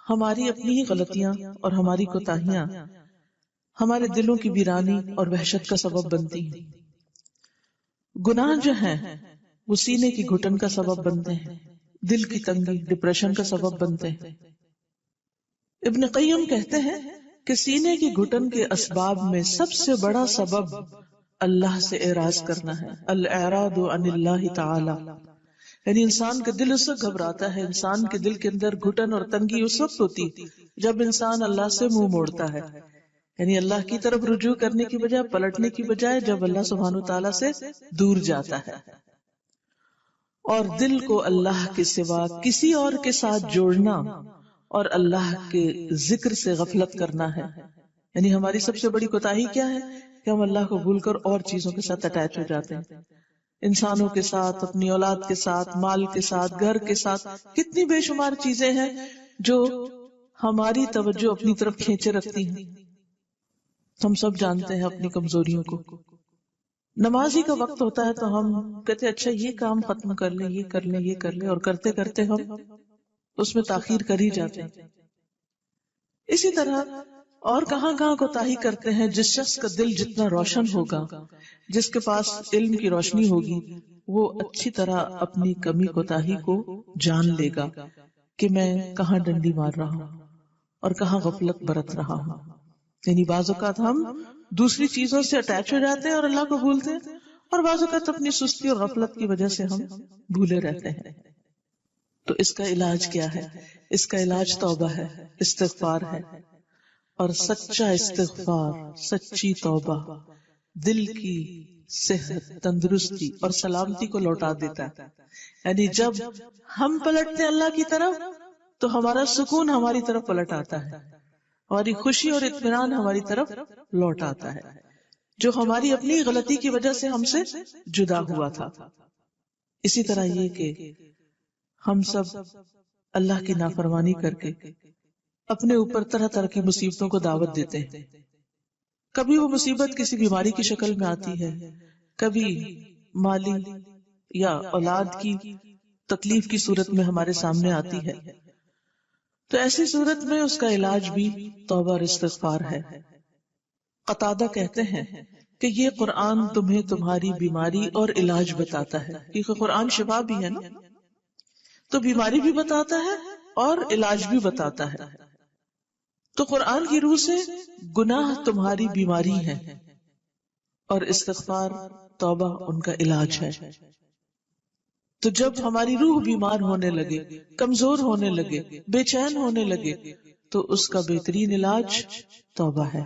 ہماری اپنی ہی غلطیاں اور ہماری کوتاہیاں ہمارے دلوں کی ویرانی اور وحشت کا سبب بنتی ہیں۔ گناہ جو ہیں وہ سینے کی گھٹن کا سبب بنتے ہیں، دل کی تنگی، ڈپریشن کا سبب بنتے ہیں۔ ابن قیم کہتے ہیں کہ سینے کی گھٹن کے اسباب میں سب سے بڑا سبب اللہ سے اعراض کرنا ہے، الاعراض عن اللہ تعالی، یعنی انسان کا دل اس وقت گھبراتا ہے، انسان کے دل کے اندر گھٹن اور تنگی اس وقت ہوتی جب انسان اللہ سے منہ موڑتا ہے، یعنی اللہ کی طرف رجوع کرنے کی بجائے، پلٹنے کی بجائے جب اللہ سبحانہ وتعالی سے دور جاتا ہے، اور دل کو اللہ کے سوا کسی اور کے ساتھ جوڑنا اور اللہ کے ذکر سے غفلت کرنا ہے۔ یعنی ہماری سب سے بڑی کوتاہی کیا ہے کہ ہم اللہ کو بھول کر اور چیزوں کے ساتھ اٹیچ ہو جاتے ہیں، انسانوں کے ساتھ، اپنی اولاد کے ساتھ، مال کے ساتھ، گھر کے ساتھ، کتنی بے شمار چیزیں ہیں جو ہماری توجہ اپنی طرف کھینچے رکھتی ہیں۔ ہم سب جانتے ہیں اپنی کمزوریوں کو۔ نماز ہی کا وقت ہوتا ہے تو ہم کہتے اچھا یہ کام ختم کر لیں، یہ کر لیں، یہ کر لیں، اور کرتے کرتے ہم اس میں تاخیر کر ہی جاتے ہیں۔ اسی طرح اور کہاں کہاں کوتاہی کرتے ہیں، جس شخص کا دل جتنا روشن ہوگا، جس کے پاس علم کی روشنی ہوگی، وہ اچھی طرح اپنی کمی کوتاہی کو جان لے گا کہ میں کہاں ڈنڈی مار رہا ہوں اور کہاں غفلت برت رہا ہوں۔ یعنی بعض اوقات ہم دوسری چیزوں سے اٹیچ ہو جاتے ہیں اور اللہ کو بھولتے ہیں، اور بعض اوقات اپنی سستی اور غفلت کی وجہ سے ہم بھولے رہتے ہیں۔ تو اس کا علاج کیا ہے؟ اس کا علاج توبہ ہے، استغفار ہے، اور سچا استغفار، سچی توبہ دل کی صحت، تندرستی اور سلامتی کو لوٹا دیتا ہے۔ یعنی جب ہم پلٹتے اللہ کی طرف تو ہمارا سکون ہماری طرف پلٹ آتا ہے، ہماری خوشی اور اطمینان ہماری طرف لوٹ آتا ہے، جو ہماری اپنی غلطی کی وجہ سے ہم سے جدا ہوا تھا۔ اسی طرح یہ کہ ہم سب اللہ کی نافرمانی کر کے اپنے اوپر طرح طرح کی مصیبتوں کو دعوت دیتے ہیں۔ کبھی وہ مصیبت کسی بیماری کی شکل میں آتی ہے، کبھی مالی یا اولاد کی تکلیف کی صورت میں ہمارے سامنے آتی ہے، تو ایسی صورت میں اس کا علاج بھی توبہ اور استغفار ہے۔ قتادہ کہتے ہیں کہ یہ قرآن تمہیں تمہاری بیماری اور علاج بتاتا ہے، کیونکہ قرآن شفا بھی ہے نا، تو بیماری بھی بتاتا ہے اور علاج بھی بتاتا ہے۔ تو قرآن کی روح سے گناہ تمہاری بیماری ہے اور استغفار، توبہ ان کا علاج ہے۔ تو جب ہماری روح بیمار ہونے لگے، کمزور ہونے لگے، بے چین ہونے لگے، تو اس کا بہترین علاج توبہ ہے۔